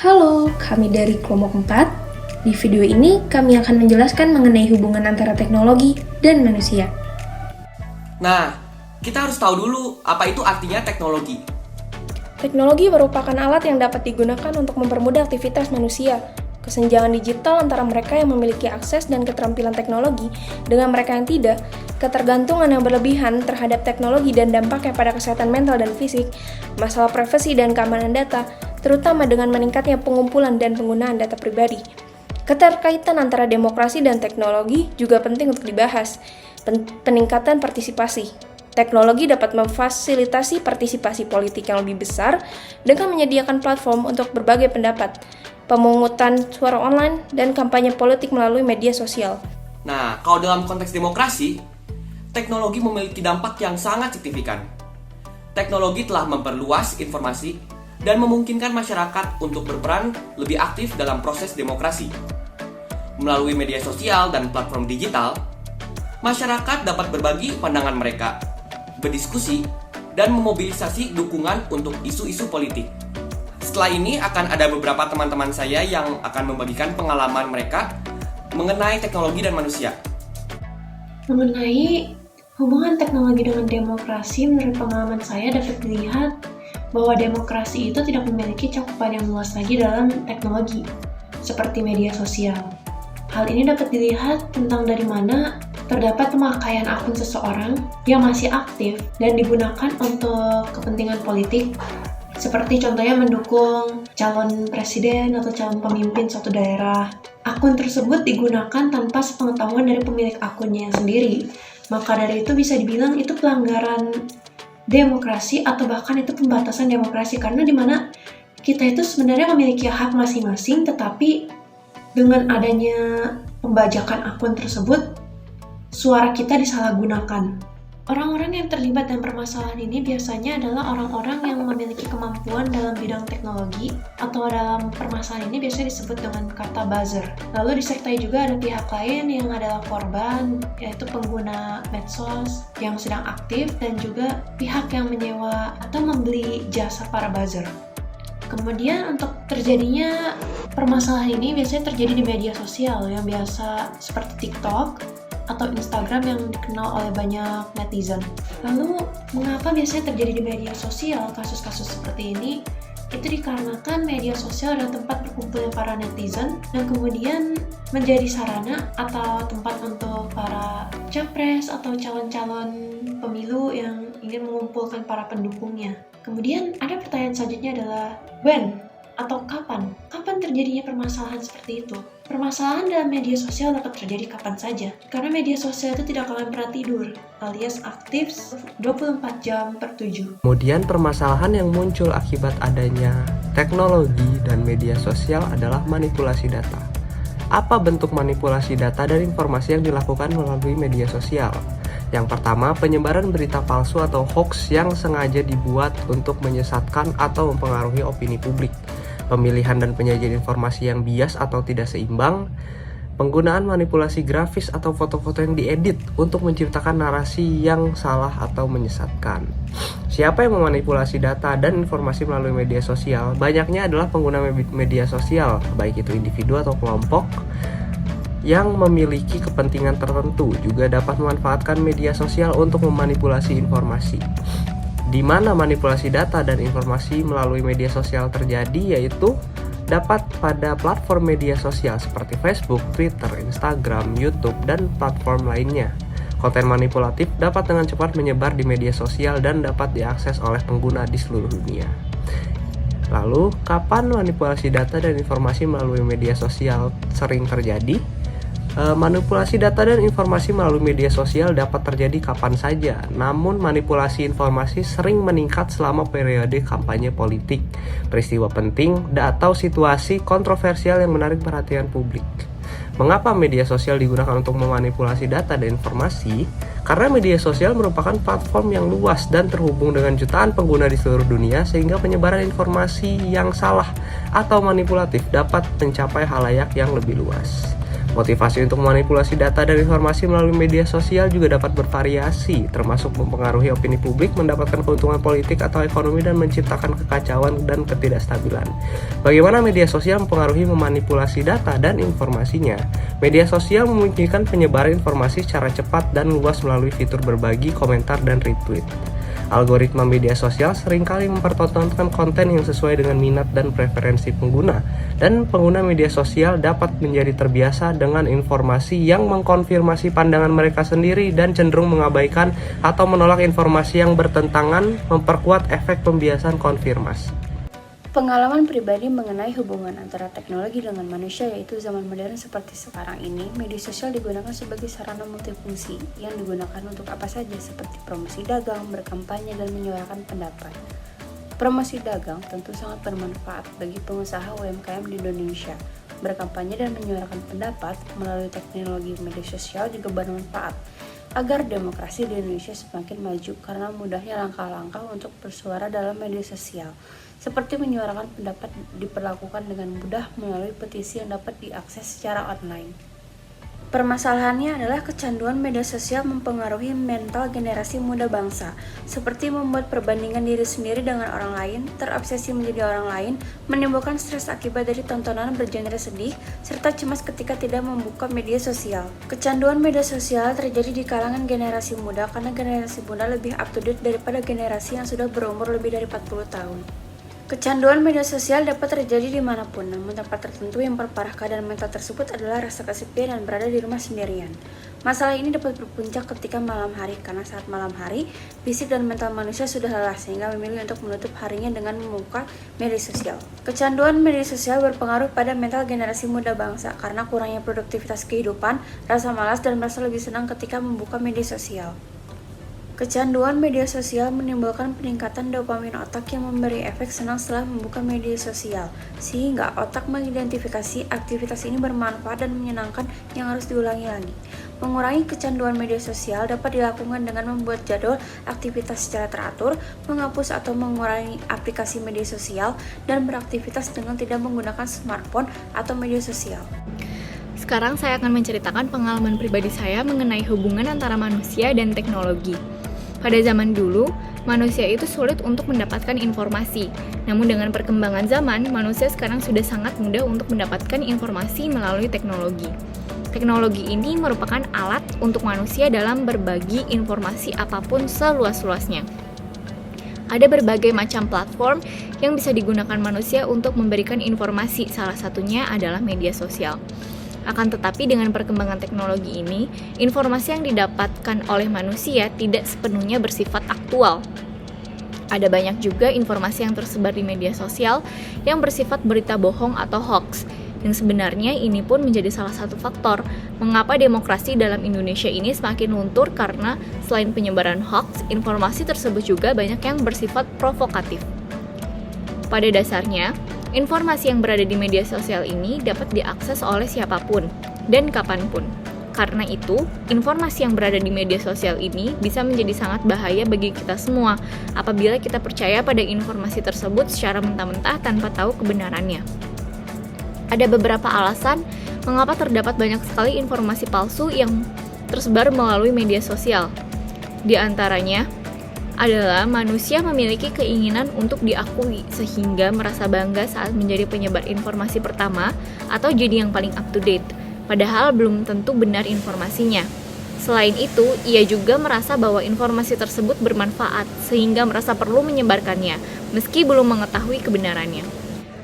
Halo, kami dari kelompok 4. Di video ini kami akan menjelaskan mengenai hubungan antara teknologi dan manusia. Nah, kita harus tahu dulu apa itu artinya teknologi. Teknologi merupakan alat yang dapat digunakan untuk mempermudah aktivitas manusia. Kesenjangan digital antara mereka yang memiliki akses dan keterampilan teknologi dengan mereka yang tidak, ketergantungan yang berlebihan terhadap teknologi dan dampaknya pada kesehatan mental dan fisik, masalah privasi dan keamanan data, terutama dengan meningkatnya pengumpulan dan penggunaan data pribadi. Keterkaitan antara demokrasi dan teknologi juga penting untuk dibahas. Peningkatan partisipasi. Teknologi dapat memfasilitasi partisipasi politik yang lebih besar dengan menyediakan platform untuk berbagai pendapat, pemungutan suara online, dan kampanye politik melalui media sosial. Nah, kalau dalam konteks demokrasi, teknologi memiliki dampak yang sangat signifikan. Teknologi telah memperluas informasi dan memungkinkan masyarakat untuk berperan lebih aktif dalam proses demokrasi. Melalui media sosial dan platform digital, masyarakat dapat berbagi pandangan mereka, berdiskusi, dan memobilisasi dukungan untuk isu-isu politik. Setelah ini akan ada beberapa teman-teman saya yang akan membagikan pengalaman mereka mengenai teknologi dan manusia. Mengenai hubungan teknologi dengan demokrasi, menurut pengalaman saya dapat dilihat bahwa demokrasi itu tidak memiliki cakupan yang luas lagi dalam teknologi, seperti media sosial. Hal ini dapat dilihat tentang dari mana terdapat pemakaian akun seseorang yang masih aktif dan digunakan untuk kepentingan politik, seperti contohnya mendukung calon presiden atau calon pemimpin suatu daerah. Akun tersebut digunakan tanpa sepengetahuan dari pemilik akunnya sendiri. Maka dari itu bisa dibilang itu pelanggaran demokrasi atau bahkan itu pembatasan demokrasi, karena dimana kita itu sebenarnya memiliki hak masing-masing, tetapi dengan adanya pembajakan akun tersebut, suara kita disalahgunakan. Orang-orang yang terlibat dalam permasalahan ini biasanya adalah orang-orang yang memiliki kemampuan dalam bidang teknologi, atau dalam permasalahan ini biasanya disebut dengan kata buzzer. Lalu disertai juga ada pihak lain yang adalah korban, yaitu pengguna medsos yang sedang aktif, dan juga pihak yang menyewa atau membeli jasa para buzzer. Kemudian untuk terjadinya permasalahan ini biasanya terjadi di media sosial yang biasa seperti TikTok atau Instagram yang dikenal oleh banyak netizen. Lalu, mengapa biasanya terjadi di media sosial kasus-kasus seperti ini? Itu dikarenakan media sosial adalah tempat berkumpulnya para netizen dan kemudian menjadi sarana atau tempat untuk para capres atau calon-calon pemilu yang ingin mengumpulkan para pendukungnya. Kemudian ada pertanyaan selanjutnya adalah when atau kapan? Kapan terjadinya permasalahan seperti itu? Permasalahan dalam media sosial dapat terjadi kapan saja, karena media sosial itu tidak akan pernah tidur, alias aktif 24 jam per 7. Kemudian permasalahan yang muncul akibat adanya teknologi dan media sosial adalah manipulasi data. Apa bentuk manipulasi data dan informasi yang dilakukan melalui media sosial? Yang pertama, penyebaran berita palsu atau hoax yang sengaja dibuat untuk menyesatkan atau mempengaruhi opini publik. Pemilihan dan penyajian informasi yang bias atau tidak seimbang, penggunaan manipulasi grafis atau foto-foto yang diedit untuk menciptakan narasi yang salah atau menyesatkan. Siapa yang memanipulasi data dan informasi melalui media sosial? Banyaknya adalah pengguna media sosial, baik itu individu atau kelompok, yang memiliki kepentingan tertentu juga dapat memanfaatkan media sosial untuk memanipulasi informasi. Di mana manipulasi data dan informasi melalui media sosial terjadi, yaitu dapat pada platform media sosial seperti Facebook, Twitter, Instagram, YouTube, dan platform lainnya. Konten manipulatif dapat dengan cepat menyebar di media sosial dan dapat diakses oleh pengguna di seluruh dunia. Lalu, kapan manipulasi data dan informasi melalui media sosial sering terjadi? Manipulasi data dan informasi melalui media sosial dapat terjadi kapan saja, namun manipulasi informasi sering meningkat selama periode kampanye politik, peristiwa penting, atau situasi kontroversial yang menarik perhatian publik. Mengapa media sosial digunakan untuk memanipulasi data dan informasi? Karena media sosial merupakan platform yang luas dan terhubung dengan jutaan pengguna di seluruh dunia, sehingga penyebaran informasi yang salah atau manipulatif dapat mencapai halayak yang lebih luas. Motivasi untuk memanipulasi data dan informasi melalui media sosial juga dapat bervariasi, termasuk mempengaruhi opini publik, mendapatkan keuntungan politik atau ekonomi, dan menciptakan kekacauan dan ketidakstabilan. Bagaimana media sosial mempengaruhi memanipulasi data dan informasinya? Media sosial memungkinkan penyebaran informasi secara cepat dan luas melalui fitur berbagi, komentar, dan retweet. Algoritma media sosial seringkali mempertontonkan konten yang sesuai dengan minat dan preferensi pengguna, dan pengguna media sosial dapat menjadi terbiasa dengan informasi yang mengkonfirmasi pandangan mereka sendiri dan cenderung mengabaikan atau menolak informasi yang bertentangan, memperkuat efek pembiasan konfirmasi. Pengalaman pribadi mengenai hubungan antara teknologi dengan manusia, yaitu zaman modern seperti sekarang ini, media sosial digunakan sebagai sarana multifungsi yang digunakan untuk apa saja seperti promosi dagang, berkampanye, dan menyuarakan pendapat. Promosi dagang tentu sangat bermanfaat bagi pengusaha UMKM di Indonesia. Berkampanye dan menyuarakan pendapat melalui teknologi media sosial juga bermanfaat agar demokrasi di Indonesia semakin maju karena mudahnya langkah-langkah untuk bersuara dalam media sosial. Seperti menyuarakan pendapat diperlakukan dengan mudah melalui petisi yang dapat diakses secara online. Permasalahannya adalah kecanduan media sosial mempengaruhi mental generasi muda bangsa, seperti membuat perbandingan diri sendiri dengan orang lain, terobsesi menjadi orang lain, menimbulkan stres akibat dari tontonan bergenre sedih, serta cemas ketika tidak membuka media sosial. Kecanduan media sosial terjadi di kalangan generasi muda karena generasi muda lebih up to date daripada generasi yang sudah berumur lebih dari 40 tahun. Kecanduan media sosial dapat terjadi dimanapun, namun tempat tertentu yang memperparah keadaan mental tersebut adalah rasa kesepian dan berada di rumah sendirian. Masalah ini dapat berpuncak ketika malam hari, karena saat malam hari, fisik dan mental manusia sudah lelah sehingga memilih untuk menutup harinya dengan membuka media sosial. Kecanduan media sosial berpengaruh pada mental generasi muda bangsa karena kurangnya produktivitas kehidupan, rasa malas, dan merasa lebih senang ketika membuka media sosial. Kecanduan media sosial menimbulkan peningkatan dopamin otak yang memberi efek senang setelah membuka media sosial, sehingga otak mengidentifikasi aktivitas ini bermanfaat dan menyenangkan yang harus diulangi lagi. Mengurangi kecanduan media sosial dapat dilakukan dengan membuat jadwal aktivitas secara teratur, menghapus atau mengurangi aplikasi media sosial, dan beraktivitas dengan tidak menggunakan smartphone atau media sosial. Sekarang saya akan menceritakan pengalaman pribadi saya mengenai hubungan antara manusia dan teknologi. Pada zaman dulu, manusia itu sulit untuk mendapatkan informasi. Namun dengan perkembangan zaman, manusia sekarang sudah sangat mudah untuk mendapatkan informasi melalui teknologi. Teknologi ini merupakan alat untuk manusia dalam berbagi informasi apapun seluas-luasnya. Ada berbagai macam platform yang bisa digunakan manusia untuk memberikan informasi, salah satunya adalah media sosial. Akan tetapi dengan perkembangan teknologi ini, informasi yang didapatkan oleh manusia tidak sepenuhnya bersifat aktual. Ada banyak juga informasi yang tersebar di media sosial yang bersifat berita bohong atau hoax. Yang sebenarnya ini pun menjadi salah satu faktor mengapa demokrasi dalam Indonesia ini semakin luntur, karena selain penyebaran hoax, informasi tersebut juga banyak yang bersifat provokatif. Pada dasarnya, informasi yang berada di media sosial ini dapat diakses oleh siapapun dan kapanpun. Karena itu, informasi yang berada di media sosial ini bisa menjadi sangat bahaya bagi kita semua apabila kita percaya pada informasi tersebut secara mentah-mentah tanpa tahu kebenarannya. Ada beberapa alasan mengapa terdapat banyak sekali informasi palsu yang tersebar melalui media sosial. Di antaranya adalah manusia memiliki keinginan untuk diakui sehingga merasa bangga saat menjadi penyebar informasi pertama atau jadi yang paling up to date, padahal belum tentu benar informasinya. Selain itu, ia juga merasa bahwa informasi tersebut bermanfaat sehingga merasa perlu menyebarkannya meski belum mengetahui kebenarannya.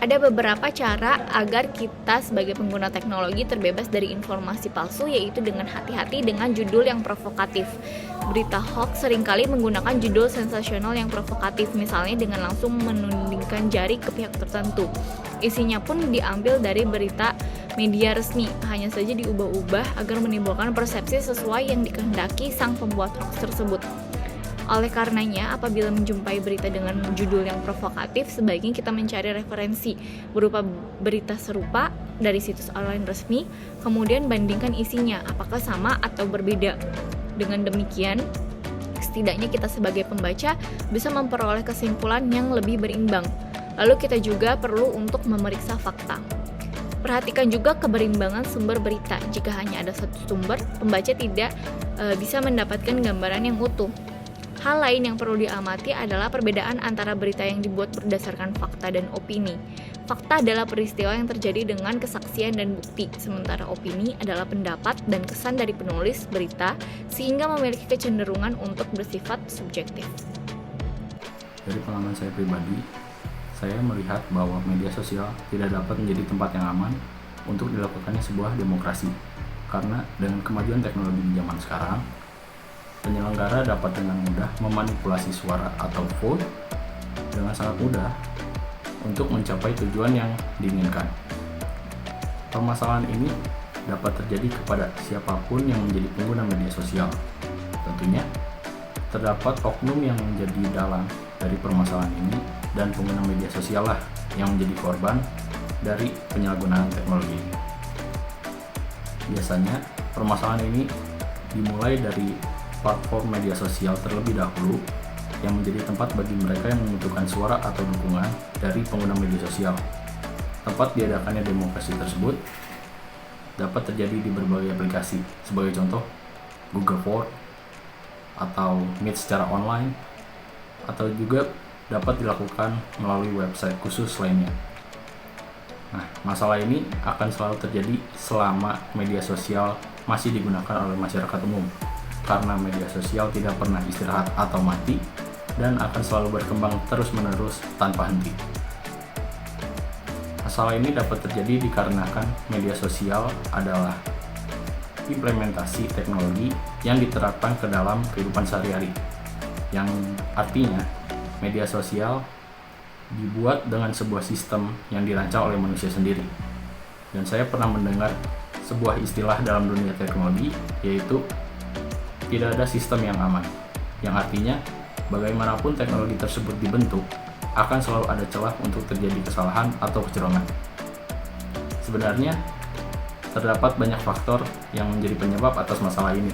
Ada beberapa cara agar kita sebagai pengguna teknologi terbebas dari informasi palsu, yaitu dengan hati-hati dengan judul yang provokatif. Berita hoax seringkali menggunakan judul sensasional yang provokatif, misalnya dengan langsung menundingkan jari ke pihak tertentu. Isinya pun diambil dari berita media resmi, hanya saja diubah-ubah agar menimbulkan persepsi sesuai yang dikehendaki sang pembuat hoax tersebut. Oleh karenanya, apabila menjumpai berita dengan judul yang provokatif, sebaiknya kita mencari referensi berupa berita serupa dari situs online resmi, kemudian bandingkan isinya, apakah sama atau berbeda. Dengan demikian, setidaknya kita sebagai pembaca bisa memperoleh kesimpulan yang lebih berimbang. Lalu kita juga perlu untuk memeriksa fakta. Perhatikan juga keberimbangan sumber berita. Jika hanya ada satu sumber, pembaca tidak bisa mendapatkan gambaran yang utuh. Hal lain yang perlu diamati adalah perbedaan antara berita yang dibuat berdasarkan fakta dan opini. Fakta adalah peristiwa yang terjadi dengan kesaksian dan bukti, sementara opini adalah pendapat dan kesan dari penulis berita sehingga memiliki kecenderungan untuk bersifat subjektif. Dari pengalaman saya pribadi, saya melihat bahwa media sosial tidak dapat menjadi tempat yang aman untuk dilakukannya sebuah demokrasi. Karena dengan kemajuan teknologi di zaman sekarang, penyelenggara dapat dengan mudah memanipulasi suara atau vote dengan sangat mudah untuk mencapai tujuan yang diinginkan. Permasalahan ini dapat terjadi kepada siapapun yang menjadi pengguna media sosial. Tentunya, terdapat oknum yang menjadi dalang dari permasalahan ini dan pengguna media sosial lah yang menjadi korban dari penyalahgunaan teknologi. Biasanya, permasalahan ini dimulai dari platform media sosial terlebih dahulu yang menjadi tempat bagi mereka yang membutuhkan suara atau dukungan dari pengguna media sosial. Tempat diadakannya demokrasi tersebut dapat terjadi di berbagai aplikasi, sebagai contoh Google Form atau Meet secara online, atau juga dapat dilakukan melalui website khusus lainnya. Nah, masalah ini akan selalu terjadi selama media sosial masih digunakan oleh masyarakat umum, karena media sosial tidak pernah istirahat atau mati dan akan selalu berkembang terus-menerus tanpa henti. Masalah ini dapat terjadi dikarenakan media sosial adalah implementasi teknologi yang diterapkan ke dalam kehidupan sehari-hari, yang artinya media sosial dibuat dengan sebuah sistem yang dirancang oleh manusia sendiri. Dan saya pernah mendengar sebuah istilah dalam dunia teknologi, yaitu tidak ada sistem yang aman, yang artinya bagaimanapun teknologi tersebut dibentuk, akan selalu ada celah untuk terjadi kesalahan atau kecurangan. Sebenarnya, terdapat banyak faktor yang menjadi penyebab atas masalah ini.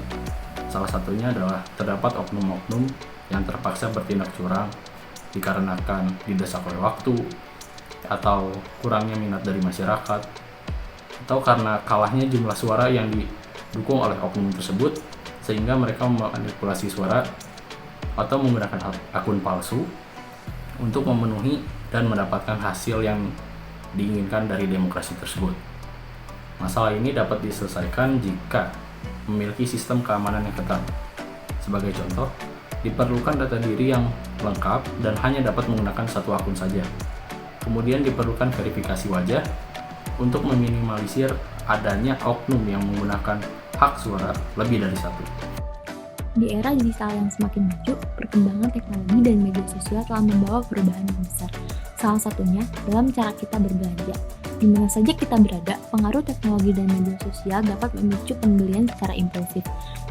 Salah satunya adalah terdapat oknum-oknum yang terpaksa bertindak curang dikarenakan didesak oleh waktu, atau kurangnya minat dari masyarakat, atau karena kalahnya jumlah suara yang didukung oleh oknum tersebut, sehingga mereka memanipulasi suara atau menggunakan akun palsu untuk memenuhi dan mendapatkan hasil yang diinginkan dari demokrasi tersebut. Masalah ini dapat diselesaikan jika memiliki sistem keamanan yang ketat. Sebagai contoh, diperlukan data diri yang lengkap dan hanya dapat menggunakan satu akun saja. Kemudian diperlukan verifikasi wajah untuk meminimalisir adanya oknum yang menggunakan hak suara lebih dari satu. Di era digital yang semakin maju, perkembangan teknologi dan media sosial telah membawa perubahan yang besar. Salah satunya dalam cara kita berbelanja. Di mana saja kita berada, pengaruh teknologi dan media sosial dapat memicu pembelian secara impulsif.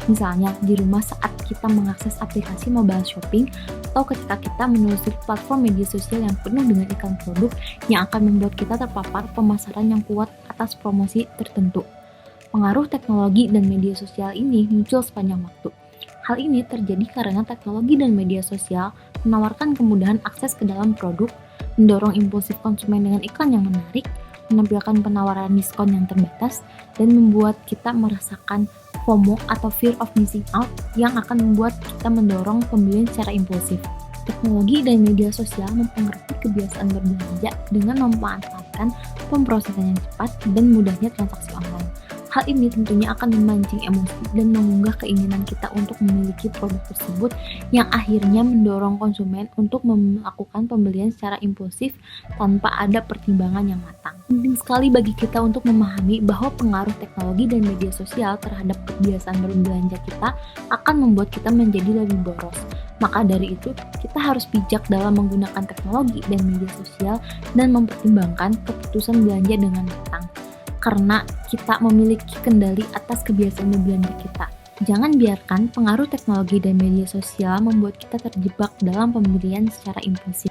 Misalnya, di rumah saat kita mengakses aplikasi mobile shopping, atau ketika kita menelusuri platform media sosial yang penuh dengan iklan produk yang akan membuat kita terpapar pemasaran yang kuat atas promosi tertentu. Pengaruh teknologi dan media sosial ini muncul sepanjang waktu. Hal ini terjadi karena teknologi dan media sosial menawarkan kemudahan akses ke dalam produk, mendorong impulsif konsumen dengan iklan yang menarik, menampilkan penawaran diskon yang terbatas, dan membuat kita merasakan FOMO atau fear of missing out yang akan membuat kita mendorong pembelian secara impulsif. Teknologi dan media sosial mempengaruhi kebiasaan berbelanja dengan memanfaatkan pemrosesan yang cepat dan mudahnya transaksi online. Hal ini tentunya akan memancing emosi dan mengunggah keinginan kita untuk memiliki produk tersebut yang akhirnya mendorong konsumen untuk melakukan pembelian secara impulsif tanpa ada pertimbangan yang matang. Penting sekali bagi kita untuk memahami bahwa pengaruh teknologi dan media sosial terhadap kebiasaan berbelanja kita akan membuat kita menjadi lebih boros. Maka dari itu, kita harus bijak dalam menggunakan teknologi dan media sosial dan mempertimbangkan keputusan belanja dengan matang. Karena kita memiliki kendali atas kebiasaan berbelanja kita. Jangan biarkan pengaruh teknologi dan media sosial membuat kita terjebak dalam pembelian secara impulsif.